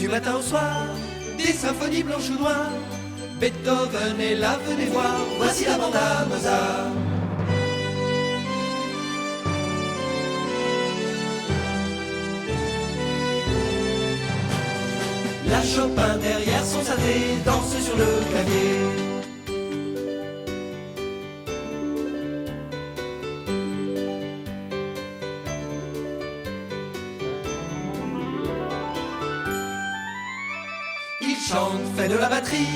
du matin au soir, des symphonies blanches ou noires. Beethoven est là, venez voir, voici la bande à Mozart. La Chopin derrière son synthé danse sur le clavier. Il chante, fait de la batterie,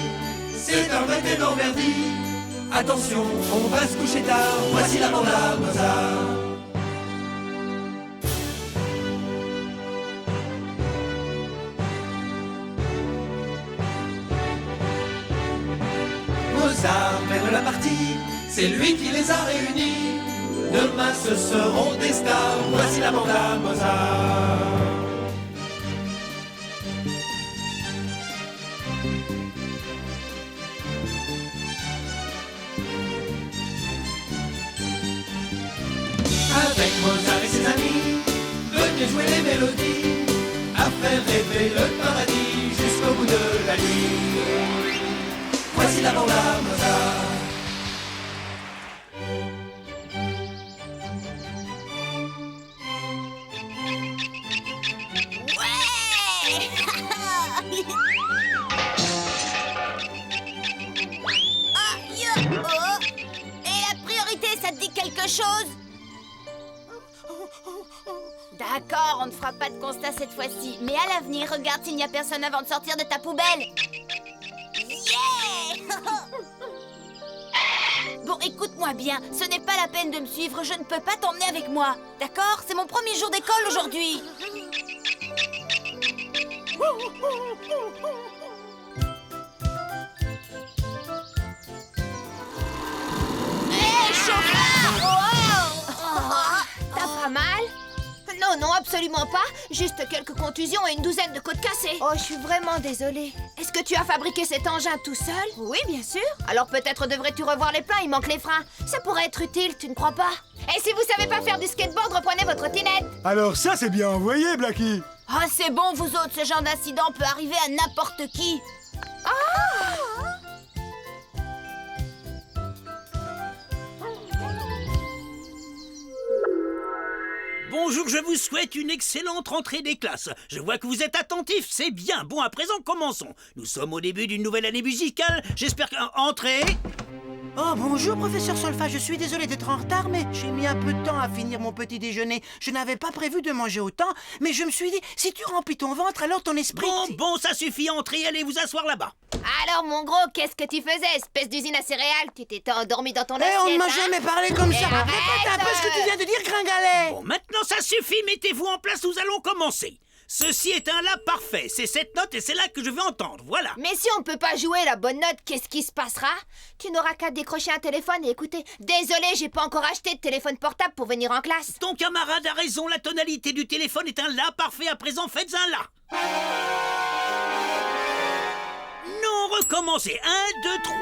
c'est un vrai ténor Verdi. Attention, on va se coucher tard, voici la bande à Mozart. Mozart mène la partie, c'est lui qui les a réunis. Demain ce seront des stars, voici la bande à Mozart. Avec Mozart et ses amis, venez jouer les mélodies, à faire rêver le paradis jusqu'au bout de la nuit. Voici la bande à Mozart. Ouais. Oh. Et la priorité, ça te dit quelque chose? D'accord, on ne fera pas de constat cette fois-ci. Mais à l'avenir, regarde s'il n'y a personne avant de sortir de ta poubelle. Yeah. Bon, écoute-moi bien, ce n'est pas la peine de me suivre, je ne peux pas t'emmener avec moi. D'accord? C'est mon premier jour d'école aujourd'hui. Hé, chauffeur! T'as pas mal? Non, absolument pas. Juste quelques contusions et une douzaine de côtes cassées. Oh, je suis vraiment désolée. Est-ce que tu as fabriqué cet engin tout seul? Oui, bien sûr. Alors peut-être devrais-tu revoir les pleins, il manque les freins. Ça pourrait être utile, tu ne crois pas? Et si vous savez pas faire du skateboard, reprenez votre trottinette. Alors ça, c'est bien envoyé, Blackie. Ah, c'est bon, vous autres, ce genre d'incident peut arriver à n'importe qui. Bonjour, je vous souhaite une excellente rentrée des classes. Je vois que vous êtes attentifs, c'est bien. Bon, à présent, commençons. Nous sommes au début d'une nouvelle année musicale. J'espère que... Entrez. Oh, bonjour, professeur Solfa. Je suis désolé d'être en retard, mais j'ai mis un peu de temps à finir mon petit déjeuner. Je n'avais pas prévu de manger autant, mais je me suis dit, si tu remplis ton ventre, alors ton esprit... Bon, ça suffit. Entrez, allez vous asseoir là-bas. Alors, mon gros, qu'est-ce que tu faisais, espèce d'usine à céréales? Tu t'étais endormi dans ton assiette, on ne m'a hein? jamais parlé comme ça. arrête. Répète un peu ce que tu viens de dire, Gringalet. Bon, maintenant, ça suffit. Mettez-vous en place, nous allons commencer. Ceci est un La parfait. C'est cette note et c'est là que je veux entendre. Voilà. Mais si on ne peut pas jouer la bonne note, qu'est-ce qui se passera? Tu n'auras qu'à décrocher un téléphone et écouter. Désolé, j'ai pas encore acheté de téléphone portable pour venir en classe. Ton camarade a raison. La tonalité du téléphone est un La parfait. À présent, faites un La. Non, recommencez. 1, 2, 3.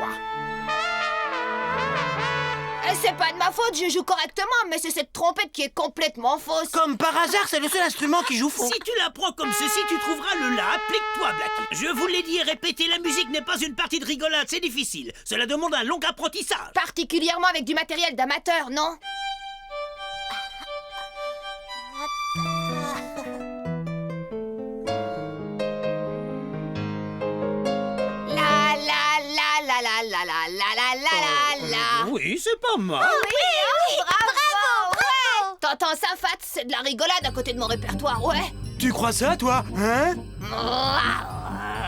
C'est pas de ma faute, je joue correctement, mais c'est cette trompette qui est complètement fausse. Comme par hasard, c'est le seul instrument qui joue faux. Si tu l'apprends comme ceci, tu trouveras le La. Applique-toi, Blackie. Je vous l'ai dit et répété, la musique n'est pas une partie de rigolade, c'est difficile. Cela demande un long apprentissage. Particulièrement avec du matériel d'amateur, non? La. Oui, c'est pas mal. Oui, bravo. T'entends ça, Fat? C'est de la rigolade à côté de mon répertoire, ouais. Tu crois ça, toi? Hein?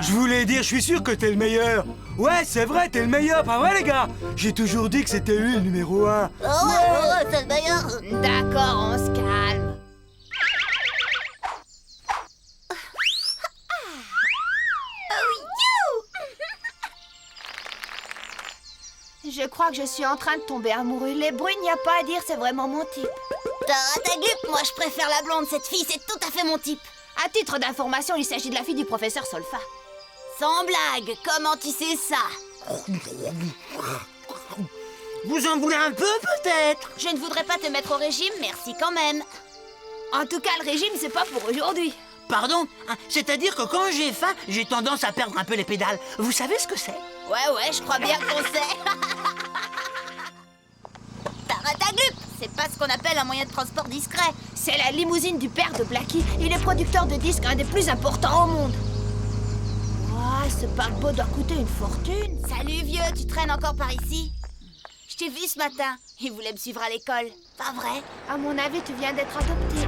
Je voulais dire, je suis sûr que t'es le meilleur. Ouais, c'est vrai, t'es le meilleur, pas vrai, les gars? J'ai toujours dit que c'était lui, le numéro 1. Ouais, c'est le meilleur. D'accord, on se calme. Je crois que je suis en train de tomber amoureux. Les bruits, il n'y a pas à dire, c'est vraiment mon type. Ta gueule, moi je préfère la blonde, cette fille, c'est tout à fait mon type. À titre d'information, il s'agit de la fille du professeur Solfa. Sans blague, comment tu sais ça? Vous en voulez un peu, peut-être? Je ne voudrais pas te mettre au régime, merci quand même. En tout cas, le régime, c'est pas pour aujourd'hui. Pardon? C'est-à-dire que quand j'ai faim, j'ai tendance à perdre un peu les pédales. Vous savez ce que c'est? Ouais, je crois bien qu'on sait. Tarataglup, c'est pas ce qu'on appelle un moyen de transport discret. C'est la limousine du père de Blackie. Il est producteur de disques, un des plus importants au monde. Ouah, ce paquebot doit coûter une fortune. Salut vieux, tu traînes encore par ici? Je t'ai vu ce matin. Il voulait me suivre à l'école. Pas vrai? À mon avis, tu viens d'être adopté.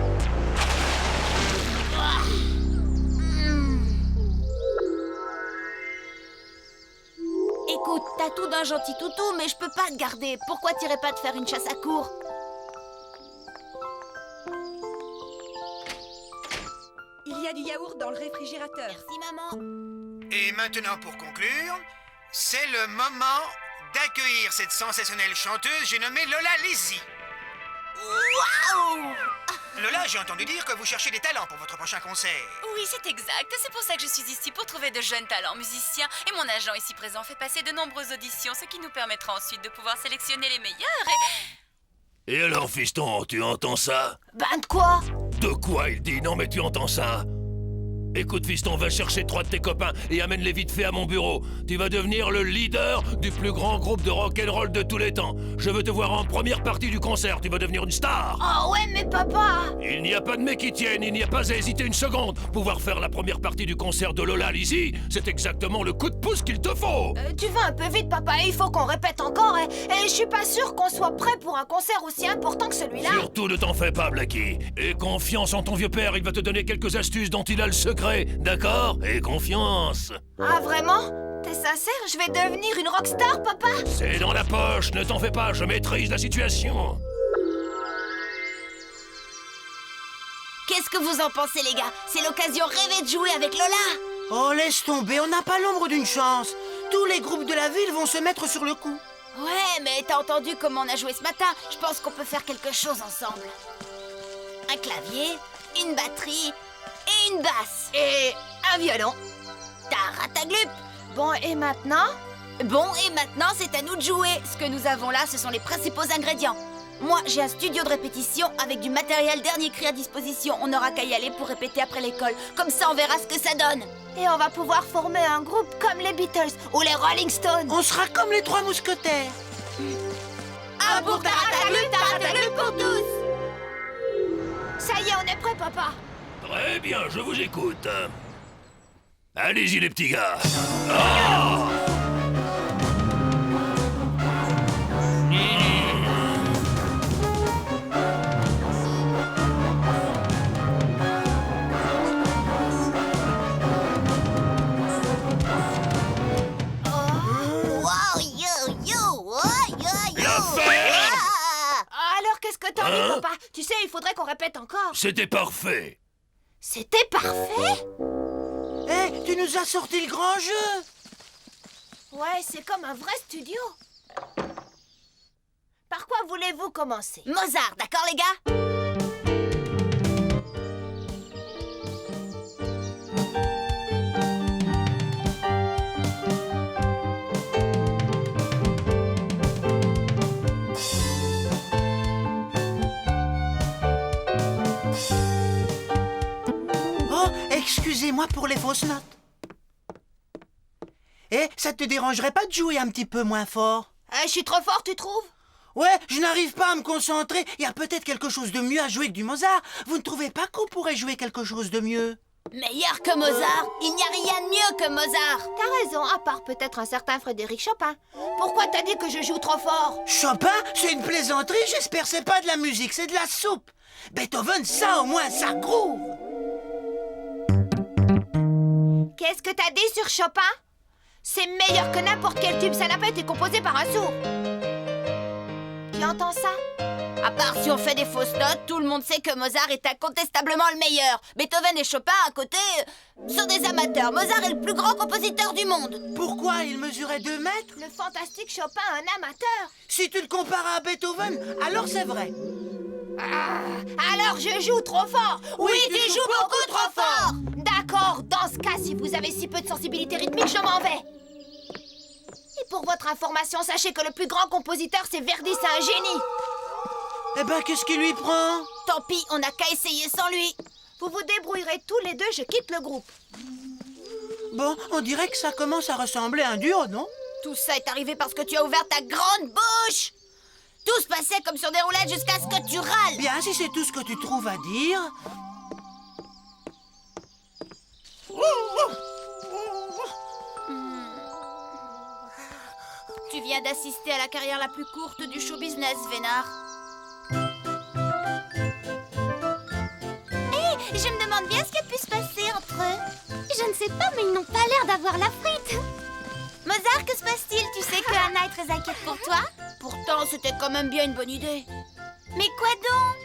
Écoute, t'as tout d'un gentil toutou, mais je peux pas te garder. Pourquoi t'irais pas te faire une chasse à courre? Il y a du yaourt dans le réfrigérateur. Merci maman. Et maintenant, pour conclure, c'est le moment d'accueillir cette sensationnelle chanteuse, j'ai nommé Lola Lizzie. Waouh! Lola, j'ai entendu dire que vous cherchez des talents pour votre prochain concert. Oui, c'est exact. C'est pour ça que je suis ici, pour trouver de jeunes talents musiciens. Et mon agent ici présent fait passer de nombreuses auditions, ce qui nous permettra ensuite de pouvoir sélectionner les meilleurs Et alors, fiston, tu entends ça? Ben de quoi? De quoi il dit? Non, mais tu entends ça? Écoute, fiston, va chercher 3 de tes copains et amène-les vite fait à mon bureau. Tu vas devenir le leader du plus grand groupe de rock'n'roll de tous les temps. Je veux te voir en première partie du concert. Tu vas devenir une star. Oh ouais, mais papa! Il n'y a pas de mais qui tiennent, il n'y a pas à hésiter une seconde. Pouvoir faire la première partie du concert de Lola Lizzie, c'est exactement le coup de pouce qu'il te faut. Tu vas un peu vite, papa. Il faut qu'on répète encore. Et je suis pas sûre qu'on soit prêt pour un concert aussi important que celui-là. Surtout ne t'en fais pas, Blackie. Aie confiance en ton vieux père, il va te donner quelques astuces dont il a le secret. D'accord? Aie confiance. Ah, vraiment? T'es sincère? Je vais devenir une rockstar, papa? C'est dans la poche, ne t'en fais pas, je maîtrise la situation. Qu'est-ce que vous en pensez, les gars? C'est l'occasion rêvée de jouer avec Lola. Oh, laisse tomber, on n'a pas l'ombre d'une chance. Tous les groupes de la ville vont se mettre sur le coup. Ouais, mais t'as entendu comment on a joué ce matin? Je pense qu'on peut faire quelque chose ensemble. Un clavier, une batterie et une basse. Et un violon. Tarataglup. Bon, et maintenant? Bon, et maintenant, c'est à nous de jouer. Ce que nous avons là, ce sont les principaux ingrédients. Moi, j'ai un studio de répétition avec du matériel dernier cri à disposition. On n'aura qu'à y aller pour répéter après l'école. Comme ça, on verra ce que ça donne. Et on va pouvoir former un groupe comme les Beatles ou les Rolling Stones. On sera comme les 3 mousquetaires. Un pour Tarataglup, Tarataglup pour tous. Ça y est, on est prêt, papa. Très bien, je vous écoute. Allez-y, les petits gars. Wow, yo, yo, oh, yo, yo. Alors, qu'est-ce que t'en dis, papa? Tu sais, il faudrait qu'on répète encore. C'était parfait. C'était parfait? Eh, tu nous as sorti le grand jeu. Ouais, c'est comme un vrai studio. Par quoi voulez-vous commencer? Mozart, d'accord, les gars? Oh, excusez-moi pour les fausses notes. Eh, ça te dérangerait pas de jouer un petit peu moins fort? Je suis trop fort, tu trouves? Ouais, je n'arrive pas à me concentrer. Il y a peut-être quelque chose de mieux à jouer que du Mozart. Vous ne trouvez pas qu'on pourrait jouer quelque chose de mieux? Meilleur que Mozart? Il n'y a rien de mieux que Mozart. T'as raison, à part peut-être un certain Frédéric Chopin. Pourquoi t'as dit que je joue trop fort? Chopin, c'est une plaisanterie, j'espère c'est pas de la musique, c'est de la soupe. Beethoven, ça au moins, ça groove. Qu'est-ce que t'as dit sur Chopin? C'est meilleur que n'importe quel tube, ça n'a pas été composé par un sourd. Tu entends ça? À part si on fait des fausses notes, tout le monde sait que Mozart est incontestablement le meilleur. Beethoven et Chopin, à côté, sont des amateurs. Mozart est le plus grand compositeur du monde. Pourquoi il mesurait 2 mètres? Le fantastique Chopin, un amateur. Si tu le compares à Beethoven, alors c'est vrai. Alors je joue trop fort. Oui, tu joues beaucoup trop fort. D'accord, dans ce cas, si vous avez si peu de sensibilité rythmique, je m'en vais. Et pour votre information, sachez que le plus grand compositeur, c'est Verdi, c'est un génie. Eh ben, qu'est-ce qui lui prend? Tant pis, on n'a qu'à essayer sans lui. Vous vous débrouillerez tous les deux, je quitte le groupe. Bon, on dirait que ça commence à ressembler à un duo, non? Tout ça est arrivé parce que tu as ouvert ta grande bouche. Tout se passait comme sur des roulettes jusqu'à ce que tu râles. Bien, si c'est tout ce que tu trouves à dire... Tu viens d'assister à la carrière la plus courte du show business, Vénard. Hé, je me demande bien ce qui a pu se passer entre eux. Je ne sais pas, mais ils n'ont pas l'air d'avoir la frite. Mozart, que se passe-t-il? Tu sais que Anna est très inquiète pour toi? Pourtant, c'était quand même bien une bonne idée. Mais quoi donc?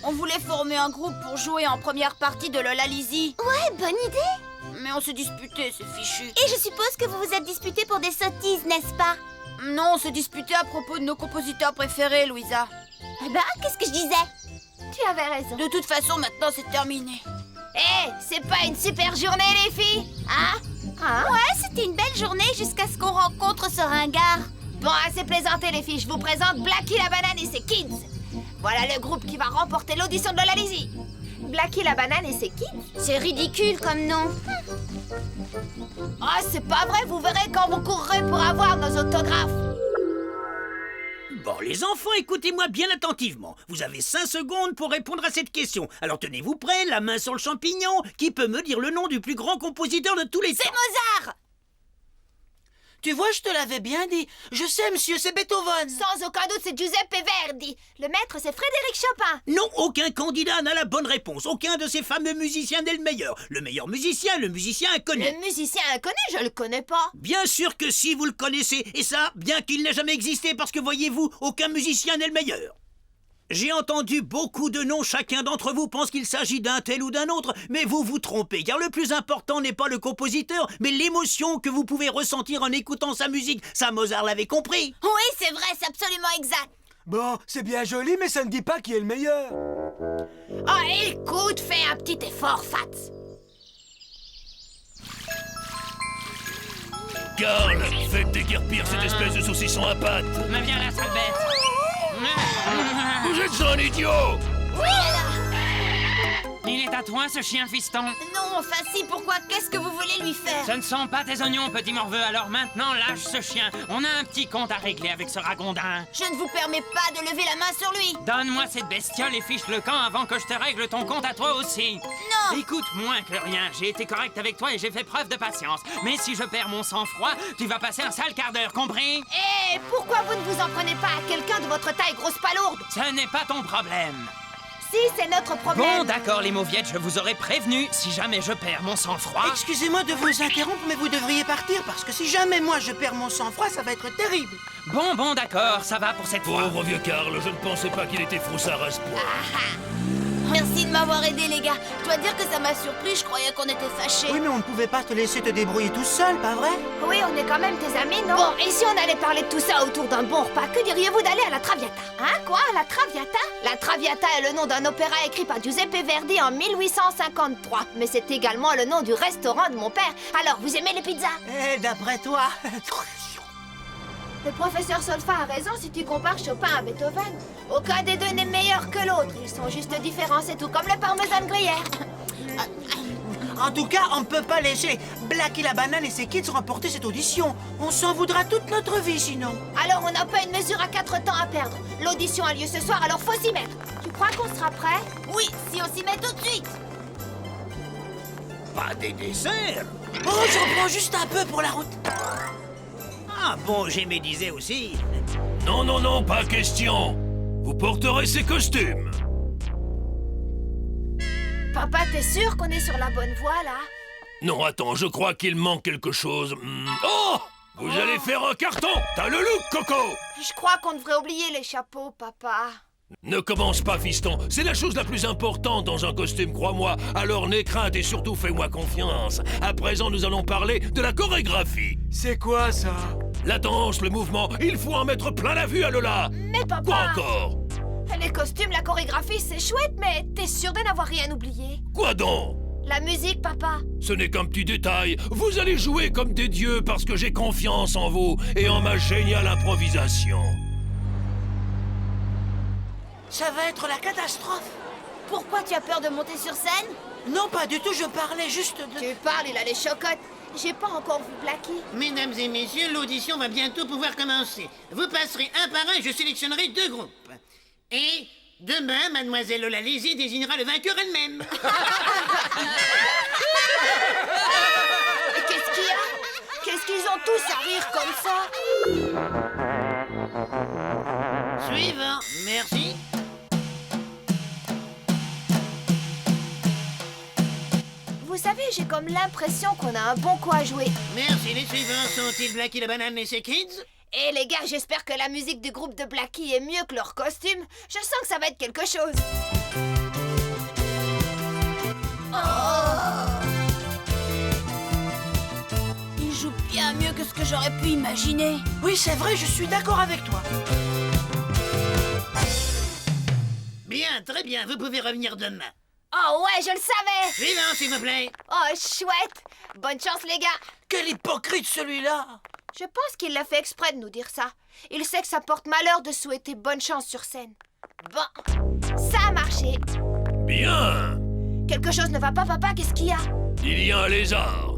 On voulait former un groupe pour jouer en première partie de Lola Lizzie. Ouais, bonne idée. Mais on s'est disputé, c'est fichu. Et je suppose que vous vous êtes disputés pour des sottises, n'est-ce pas? Non, on s'est disputé à propos de nos compositeurs préférés, Louisa. Eh ben, qu'est-ce que je disais? Tu avais raison. De toute façon, maintenant, c'est terminé. Hé, c'est pas une super journée, les filles? Hein? Ouais, c'était une belle journée jusqu'à ce qu'on rencontre ce ringard. Bon, assez plaisanté, les filles. Je vous présente Blackie la banane et ses kids. Voilà le groupe qui va remporter l'audition de Lola Lizzie. Blackie la banane et ses kids? C'est ridicule comme nom. Ah, c'est pas vrai, vous verrez quand vous courrez pour avoir nos autographes. Bon, les enfants, écoutez-moi bien attentivement. Vous avez 5 secondes pour répondre à cette question. Alors tenez-vous prêts, la main sur le champignon. Qui peut me dire le nom du plus grand compositeur de tous les temps? C'est Mozart! Tu vois, je te l'avais bien dit. Je sais, monsieur, c'est Beethoven. Sans aucun doute, c'est Giuseppe Verdi. Le maître, c'est Frédéric Chopin. Non, aucun candidat n'a la bonne réponse. Aucun de ces fameux musiciens n'est le meilleur. Le meilleur musicien, le musicien inconnu. Le musicien inconnu, je le connais pas. Bien sûr que si, vous le connaissez. Et ça, bien qu'il n'ait jamais existé, parce que voyez-vous, aucun musicien n'est le meilleur. J'ai entendu beaucoup de noms, chacun d'entre vous pense qu'il s'agit d'un tel ou d'un autre, mais vous vous trompez, car le plus important n'est pas le compositeur, mais l'émotion que vous pouvez ressentir en écoutant sa musique. Ça, Mozart l'avait compris. Oui, c'est vrai, c'est absolument exact. Bon, c'est bien joli, mais ça ne dit pas qui est le meilleur. Ah, écoute, fais un petit effort, Fats. Karl, faites déguerpir cette espèce de saucisson à pâte. Mais viens là, sale bête. Vous êtes un idiot! Il est à toi, ce chien fiston. Non, enfin si, pourquoi? Qu'est-ce que vous voulez lui faire? Ce ne sont pas tes oignons, petit morveux. Alors maintenant, lâche ce chien. On a un petit compte à régler avec ce ragondin. Je ne vous permets pas de lever la main sur lui. Donne-moi cette bestiole et fiche le camp avant que je te règle ton compte à toi aussi. Non! Écoute, moins que rien, j'ai été correct avec toi et j'ai fait preuve de patience. Mais si je perds mon sang-froid, tu vas passer un sale quart d'heure, compris? Hé, pourquoi vous ne vous en prenez pas à quelqu'un de votre taille, grosse palourde? Ce n'est pas ton problème. Si, c'est notre problème. Bon, d'accord, les mauviettes, je vous aurais prévenu. Si jamais je perds mon sang-froid... Excusez-moi de vous interrompre, mais vous devriez partir, parce que si jamais moi je perds mon sang-froid, ça va être terrible. Bon, d'accord, ça va pour cette fois. Pauvre vieux Karl, je ne pensais pas qu'il était froussard à ce point. Merci de m'avoir aidé, les gars. Je dois dire que ça m'a surpris, je croyais qu'on était fâchés. Oui, mais on ne pouvait pas te laisser te débrouiller tout seul, pas vrai? Oui, on est quand même tes amis, non? Bon, et si on allait parler de tout ça autour d'un bon repas, que diriez-vous d'aller à la Traviata? Hein, quoi? La Traviata? La Traviata est le nom d'un opéra écrit par Giuseppe Verdi en 1853. Mais c'est également le nom du restaurant de mon père. Alors, vous aimez les pizzas? Eh, d'après toi... Le professeur Solfa a raison si tu compares Chopin à Beethoven. Aucun des deux n'est meilleur que l'autre. Ils sont juste différents, c'est tout comme le parmesan de gruyère. En tout cas, on ne peut pas laisser Blackie la banane et ses kids remporter cette audition. On s'en voudra toute notre vie, sinon. Alors, on n'a pas une mesure à 4 temps à perdre. L'audition a lieu ce soir, alors faut s'y mettre. Tu crois qu'on sera prêt? Oui, si on s'y met tout de suite. Pas des desserts. Oh, j'en prends juste un peu pour la route. Ah bon, j'ai mes disais aussi. Non, pas question. Vous porterez ces costumes. Papa, t'es sûr qu'on est sur la bonne voie, là? Non, attends, je crois qu'il manque quelque chose. Oh! Vous allez faire un carton! T'as le look, Coco! Je crois qu'on devrait oublier les chapeaux, papa. Ne commence pas, fiston. C'est la chose la plus importante dans un costume, crois-moi. Alors n'aie crainte et surtout fais-moi confiance. À présent, nous allons parler de la chorégraphie. C'est quoi, ça? La danse, le mouvement, il faut en mettre plein la vue à Lola. Mais papa... Quoi encore? Les costumes, la chorégraphie, c'est chouette, mais t'es sûr de n'avoir rien oublié? Quoi donc? La musique, papa. Ce n'est qu'un petit détail. Vous allez jouer comme des dieux parce que j'ai confiance en vous et en ma géniale improvisation. Ça va être la catastrophe. pourquoi tu as peur de monter sur scène? Non, pas du tout, je parlais juste de... Tu parles, il a les chocottes. J'ai pas encore vu Blackie. Mesdames et messieurs, l'audition va bientôt pouvoir commencer. Vous passerez un par un, je sélectionnerai 2 groupes. Et demain, mademoiselle Lola Lizzie désignera le vainqueur elle-même. Qu'est-ce qu'il y a? Qu'est-ce qu'ils ont tous à rire comme ça? Suivant, merci. Vous savez, j'ai comme l'impression qu'on a un bon coup à jouer. Merci, les suivants sont-ils Blackie la banane et ses kids? Et les gars, j'espère que la musique du groupe de Blackie est mieux que leur costume. Je sens que ça va être quelque chose. Il joue bien mieux que ce que j'aurais pu imaginer. Oui, c'est vrai, je suis d'accord avec toi. Bien, très bien, vous pouvez revenir demain. Oh ouais, je le savais! Suivant, s'il vous plaît. Oh, chouette! Bonne chance, les gars! Quel hypocrite celui-là! Je pense qu'il l'a fait exprès de nous dire ça. Il sait que ça porte malheur de souhaiter bonne chance sur scène. Bon, ça a marché. Bien. Quelque chose ne va pas, papa? Qu'est-ce qu'il y a? Il y a un lézard.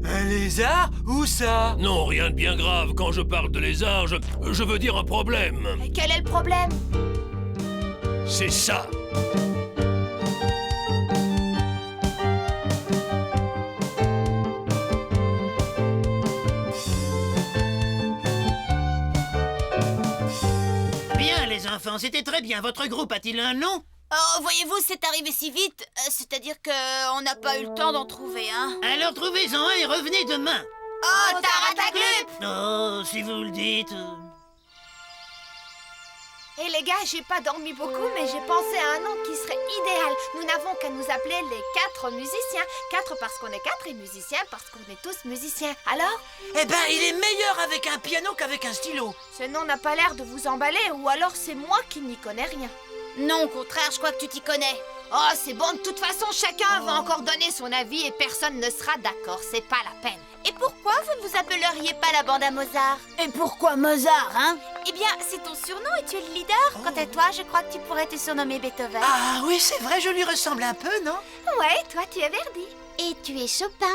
Un lézard? Où ça? Non, rien de bien grave. Quand je parle de lézard, je veux dire un problème. Quel est le problème? C'est ça. Bien, les enfants, c'était très bien. Votre groupe a-t-il un nom? Oh, voyez-vous, c'est arrivé si vite. C'est-à-dire qu'on n'a pas eu le temps d'en trouver un. Alors trouvez-en un et revenez demain. Oh, Tarataglup! Oh, si vous le dites. Et les gars, j'ai pas dormi beaucoup, mais j'ai pensé à un nom qui serait idéal. Nous n'avons qu'à nous appeler les 4 musiciens. 4 parce qu'on est 4 et musiciens parce qu'on est tous musiciens. Alors? Eh ben, il est meilleur avec un piano qu'avec un stylo. Ce nom n'a pas l'air de vous emballer, ou alors c'est moi qui n'y connais rien. Non, au contraire, je crois que tu t'y connais. Oh, c'est bon, de toute façon, chacun va encore donner son avis et personne ne sera d'accord, c'est pas la peine. Et pourquoi vous ne vous appelleriez pas la bande à Mozart? Et pourquoi Mozart, hein? Eh bien, c'est ton surnom et tu es le leader. Quant à toi, je crois que tu pourrais te surnommer Beethoven. Ah oui, c'est vrai, je lui ressemble un peu, non? Ouais, toi tu es Verdi. Et tu es Chopin.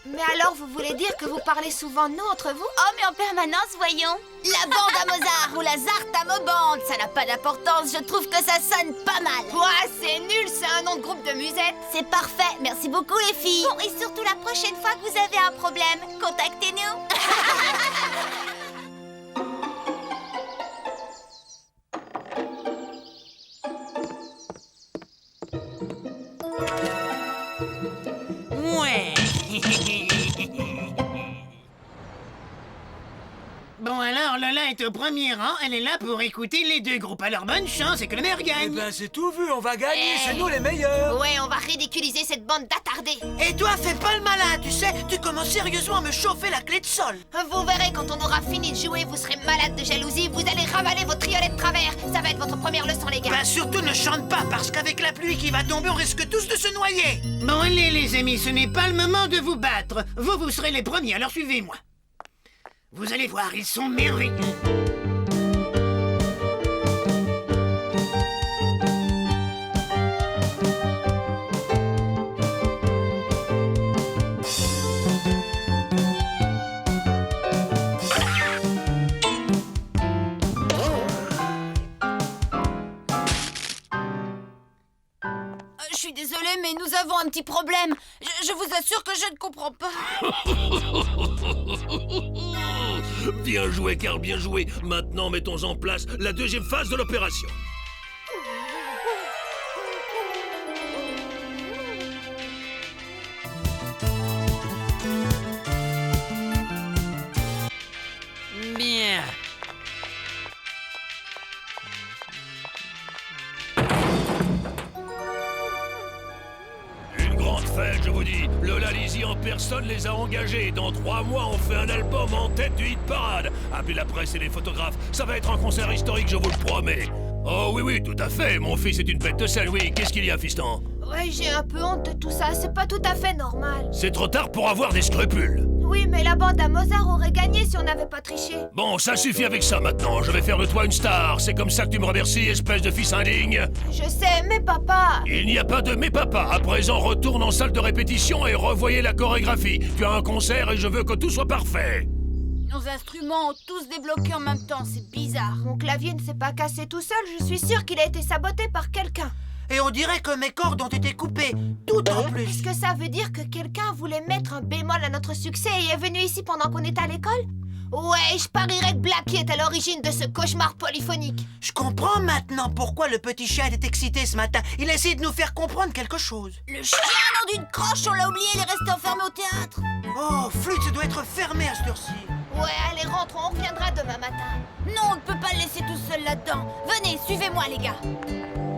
Mais alors, vous voulez dire que vous parlez souvent de nous entre vous? Oh, mais en permanence, voyons. La bande à Mozart ou la Zartamobande, ça n'a pas d'importance, je trouve que ça sonne pas mal. Ouais, c'est nul, c'est un nom de groupe de musette. C'est parfait, merci beaucoup les filles. Bon, et surtout la prochaine fois que vous avez un problème, contactez-nous. Ouais. Bon alors, Lola est au premier rang, elle est là pour écouter les 2 groupes. Alors bonne chance et que le meilleur Eh gagne. ben, c'est tout vu, on va gagner, Hey. c'est nous les meilleurs. Ouais, on va ridiculiser cette bande d'attardés. Et toi, fais pas le malin, tu sais, tu commences sérieusement à me chauffer la clé de sol. Vous verrez, quand on aura fini de jouer, vous serez malade de jalousie, vous allez ravaler vos triolets de travers. Ça va être votre première leçon, les gars. Bah surtout ne chante pas, parce qu'avec la pluie qui va tomber, on risque tous de se noyer. Bon allez les amis, ce n'est pas le moment de vous battre. Vous serez les premiers, alors suivez-moi. Vous allez voir, ils sont merveilleux. Je suis désolée, mais nous avons un petit problème. Je vous assure que je ne comprends pas. Bien joué, Carl, bien joué. Maintenant, mettons en place la deuxième phase de l'opération. Bien. Une grande fête, je vous dis. Lola Lizzie en personne les a engagés. Dans 3 mois, on fait un album en tête du hit parade. Appelez la presse et les photographes. Ça va être un concert historique, je vous le promets. Oh oui, oui, tout à fait. Mon fils est une bête de scène, oui. Qu'est-ce qu'il y a, fiston? Ouais, j'ai un peu honte de tout ça, c'est pas tout à fait normal. C'est trop tard pour avoir des scrupules. Oui, mais la bande à Mozart aurait gagné si on n'avait pas triché. Bon, ça suffit avec ça maintenant. Je vais faire de toi une star. C'est comme ça que tu me remercies, espèce de fils indigne. Je sais, mais papa... Il n'y a pas de mais papa. À présent, retourne en salle de répétition et revoyez la chorégraphie. Tu as un concert et je veux que tout soit parfait. Nos instruments ont tous débloqué en même temps, c'est bizarre. Mon clavier ne s'est pas cassé tout seul, je suis sûre qu'il a été saboté par quelqu'un. Et on dirait que mes cordes ont été coupées, toutes en plus. Est-ce que ça veut dire que quelqu'un voulait mettre un bémol à notre succès et est venu ici pendant qu'on était à l'école? Ouais, je parierais que Blackie est à l'origine de ce cauchemar polyphonique. Je comprends maintenant pourquoi le petit chien était excité ce matin. Il essaie de nous faire comprendre quelque chose. Le chien, nom d'une croche, on l'a oublié, il est resté enfermé au théâtre. Oh, Flûte, ça doit être fermé à cette heure-ci. Ouais, allez, rentrons, on reviendra demain matin. Non, on ne peut pas le laisser tout seul là-dedans. Venez, suivez-moi, les gars.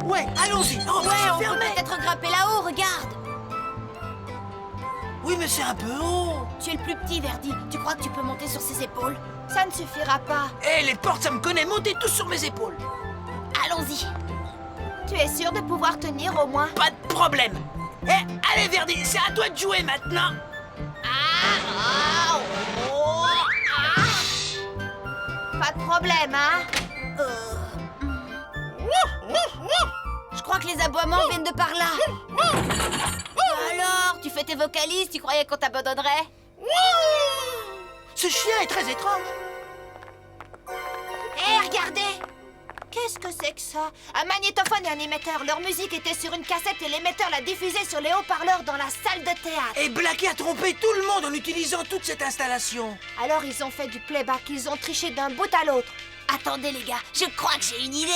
Ouais, allons-y. Oh, Ouais, on peut fermé. peut-être grimper là-haut, regarde. Oui, mais c'est un peu haut. Tu es le plus petit, Verdi. Tu crois que tu peux monter sur ses épaules? Ça ne suffira pas. Eh, les portes, ça me connaît. Montez tous sur mes épaules. Allons-y. Tu es sûr de pouvoir tenir au moins? Pas de problème. Eh, allez, Verdi, c'est à toi de jouer maintenant. Pas de problème, hein? Je crois que les aboiements viennent de par là. Alors, tu fais tes vocalises, tu croyais qu'on t'abandonnerait? Ce chien est très étrange. Hé, regardez! Qu'est-ce que c'est que ça? Un magnétophone et un émetteur. Leur musique était sur une cassette et l'émetteur l'a diffusée sur les haut-parleurs dans la salle de théâtre. Et Blackie a trompé tout le monde en utilisant toute cette installation. Alors ils ont fait du playback, ils ont triché d'un bout à l'autre. Attendez, les gars, je crois que j'ai une idée.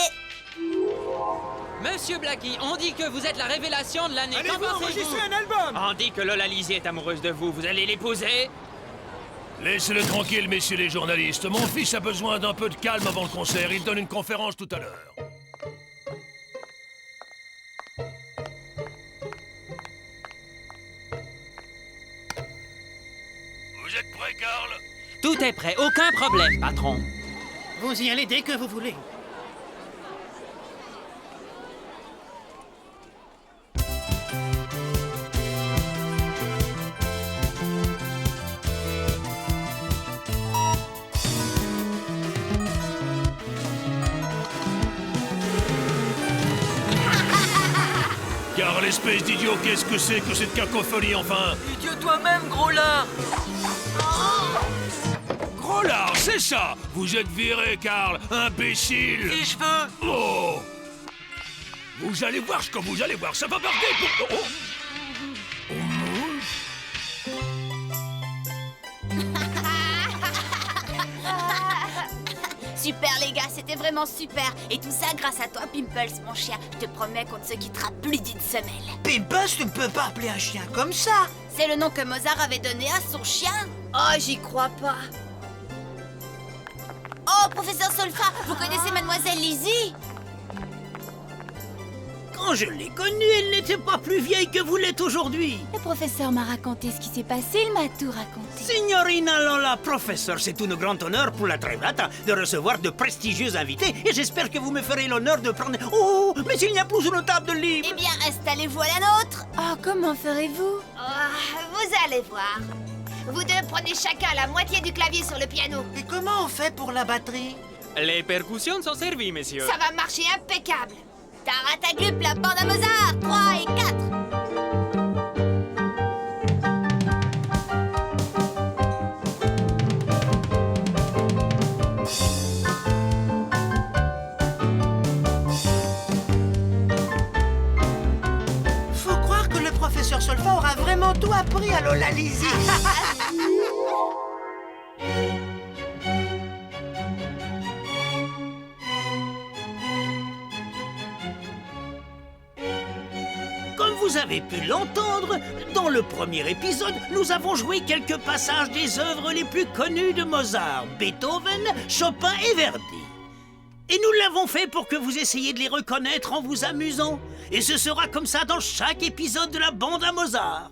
Monsieur Blackie, on dit que vous êtes la révélation de l'année. Allez-vous Qu'en enregistrer pensez-vous? un album? On dit que Lola Lizzie est amoureuse de vous. Vous allez l'épouser? Laissez-le tranquille, messieurs les journalistes. Mon fils a besoin d'un peu de calme avant le concert. Il donne une conférence tout à l'heure. Vous êtes prêt, Karl? Tout est prêt, aucun problème, patron. Vous y allez dès que vous voulez. Karl, espèce d'idiot, qu'est-ce que c'est que cette cacophonie, enfin? Idiot toi-même, gros lard. Gros lard, c'est ça! Vous êtes viré, Karl, imbécile! Et je veux... Oh! Vous allez voir ce que vous allez voir, ça va barder pour... Oh! Super, les gars, c'était vraiment super. Et tout ça grâce à toi, Pimples, mon chien. Je te promets qu'on ne se quittera plus d'une semelle. Pimples, tu ne peux pas appeler un chien comme ça. C'est le nom que Mozart avait donné à son chien. Oh, j'y crois pas. Oh, professeur Solfa, vous connaissez Mademoiselle Lizzie? Quand je l'ai connue, elle n'était pas plus vieille que vous l'êtes aujourd'hui. Le professeur m'a raconté ce qui s'est passé, il m'a tout raconté. Signorina Lola, professeur, c'est un grand honneur pour la Trevata de recevoir de prestigieux invités et j'espère que vous me ferez l'honneur de prendre... Oh, mais il n'y a plus une table de libre. Eh bien, installez-vous à la nôtre. Oh, comment ferez-vous? Vous allez voir. Vous deux prenez chacun la moitié du clavier sur le piano. Et comment on fait pour la batterie? Les percussions sont servies, messieurs. Ça va marcher impeccable. Tarataglup, la bande à Mozart, 3 et 4. Faut croire que le professeur Solfa aura vraiment tout appris à Lola Lizzie. Comme vous avez pu l'entendre, dans le premier épisode, nous avons joué quelques passages des œuvres les plus connues de Mozart, Beethoven, Chopin et Verdi. Et nous l'avons fait pour que vous essayiez de les reconnaître en vous amusant. Et ce sera comme ça dans chaque épisode de la bande à Mozart.